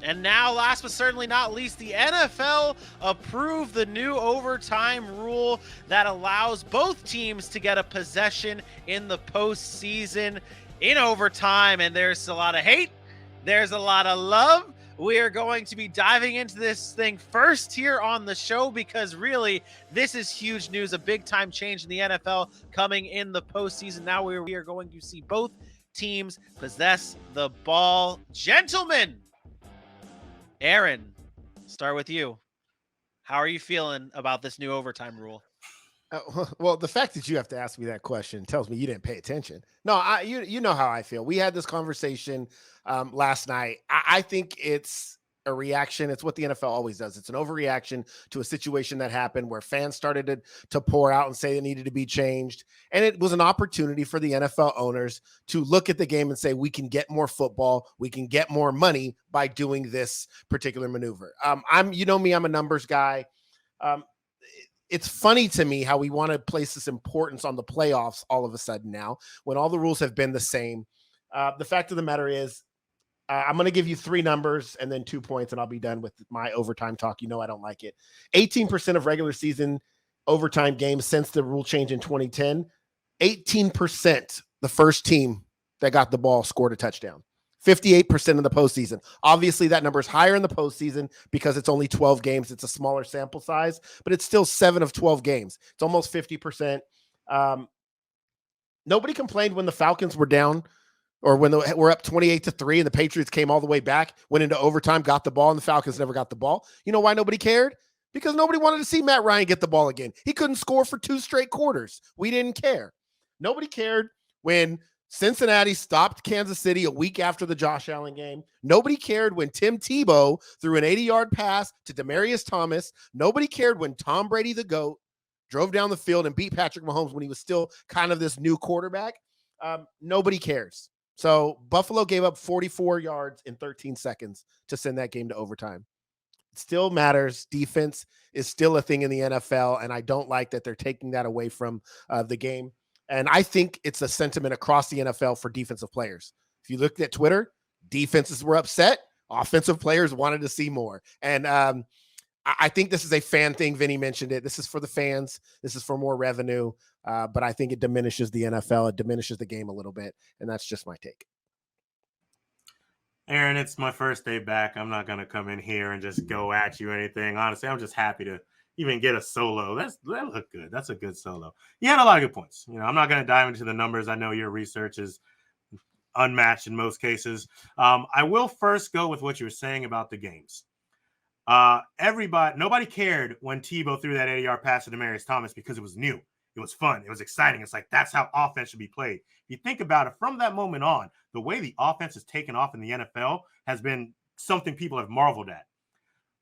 And now, last but certainly not least, the NFL approved the new overtime rule that allows both teams to get a possession in the postseason in overtime. And there's a lot of hate, there's a lot of love. We are going to be diving into this thing first here on the show because really, this is huge news, a big time change in the NFL coming in the postseason. Now we are going to see both teams possess the ball. Gentlemen, Aaron, start with you. How are you feeling about this new overtime rule? Well, the fact that you have to ask me that question tells me you didn't pay attention. No, you know how I feel. We had this conversation last night. I think it's a reaction. It's what the NFL always does. It's an overreaction to a situation that happened where fans started to pour out and say it needed to be changed, and it was an opportunity for the NFL owners to look at the game and say we can get more football, we can get more money by doing this particular maneuver. You know me, I'm a numbers guy. Um, it's funny to me how we want to place this importance on the playoffs all of a sudden now when all the rules have been the same. The fact of the matter is, I'm going to give you three numbers and then 2 points, and I'll be done with my overtime talk. You know I don't like it. 18% of regular season overtime games since the rule change in 2010. 18%, the first team that got the ball scored a touchdown. 58% in the postseason. Obviously, that number is higher in the postseason because it's only 12 games. It's a smaller sample size, but it's still 7 of 12 games. It's almost 50%. Nobody complained when the Falcons were down or when we're up 28-3 and the Patriots came all the way back, went into overtime, got the ball, and the Falcons never got the ball. You know why nobody cared? Because nobody wanted to see Matt Ryan get the ball again. He couldn't score for 2 straight quarters. We didn't care. Nobody cared when Cincinnati stopped Kansas City a week after the Josh Allen game. Nobody cared when Tim Tebow threw an 80-yard pass to Demaryius Thomas. Nobody cared when Tom Brady, the GOAT, drove down the field and beat Patrick Mahomes when he was still kind of this new quarterback. Nobody cares. So Buffalo gave up 44 yards in 13 seconds to send that game to overtime. It still matters. Defense is still a thing in the NFL, and I don't like that they're taking that away from the game. And I think it's a sentiment across the NFL for defensive players. If you looked at Twitter, defenses were upset. Offensive players wanted to see more. And I think this is a fan thing. Vinny mentioned it. This is for the fans. This is for more revenue. But I think it diminishes the NFL. It diminishes the game a little bit. And that's just my take. Aaron, it's my first day back. I'm not going to come in here and just go at you or anything. Honestly, I'm just happy to even get a solo. That looked good. That's a good solo. You had a lot of good points. You know, I'm not going to dive into the numbers. I know your research is unmatched in most cases. I will first go with what you were saying about the games. Nobody cared when Tebow threw that 80-yard pass to Demaryius Thomas because it was new. It was fun. It was exciting. It's like, that's how offense should be played. If you think about it, from that moment on, the way the offense has taken off in the NFL has been something people have marveled at.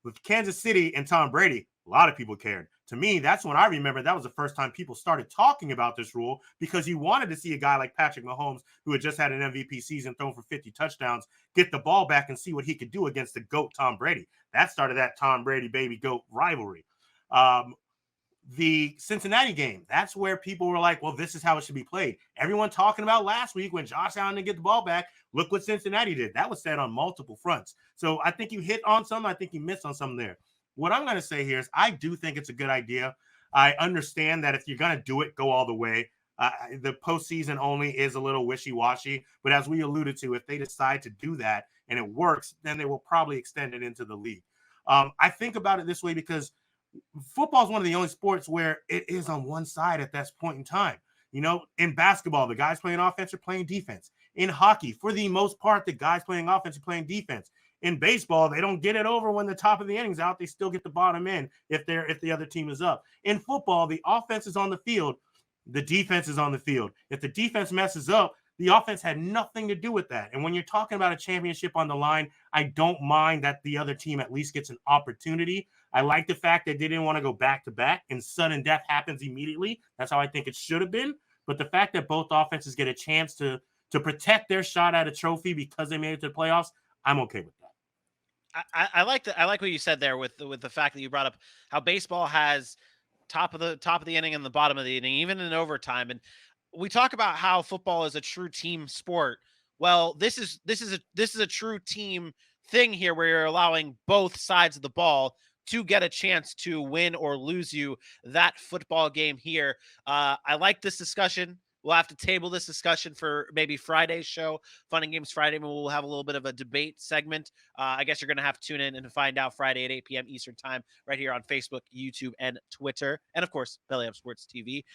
With Kansas City and Tom Brady, a lot of people cared. To me, that's when I remember that was the first time people started talking about this rule because you wanted to see a guy like Patrick Mahomes, who had just had an MVP season, thrown for 50 touchdowns, get the ball back and see what he could do against the GOAT Tom Brady. That started that Tom Brady baby GOAT rivalry. The Cincinnati game, that's where people were like, well, this is how it should be played. Everyone talking about last week when Josh Allen didn't get the ball back, look what Cincinnati did. That was said on multiple fronts. So I think you hit on some. I think you missed on some there. What I'm going to say here is I do think it's a good idea. I understand that if you're going to do it, go all the way. The postseason only is a little wishy-washy. But as we alluded to, if they decide to do that and it works, then they will probably extend it into the league. I think about it this way because football is one of the only sports where it is on one side at that point in time. You know, in basketball, the guys playing offense are playing defense. In hockey, for the most part, the guys playing offense are playing defense. In baseball, they don't get it over when the top of the inning's out. They still get the bottom end if the other team is up. In football, the offense is on the field. The defense is on the field. If the defense messes up, the offense had nothing to do with that. And when you're talking about a championship on the line, I don't mind that the other team at least gets an opportunity. I like the fact that they didn't want to go back-to-back and sudden death happens immediately. That's how I think it should have been. But the fact that both offenses get a chance to protect their shot at a trophy because they made it to the playoffs, I'm okay with that. I like what you said there with the fact that you brought up how baseball has top of the inning and the bottom of the inning, even in overtime. And we talk about how football is a true team sport. Well, this is a true team thing here where you're allowing both sides of the ball to get a chance to win or lose you that football game here. I like this discussion. We'll have to table this discussion for maybe Friday's show, Fun and Games Friday. We'll have a little bit of a debate segment. I guess you're going to have to tune in and find out Friday at 8 p.m. Eastern time right here on Facebook, YouTube, and Twitter. And, of course, Belly Up Sports TV.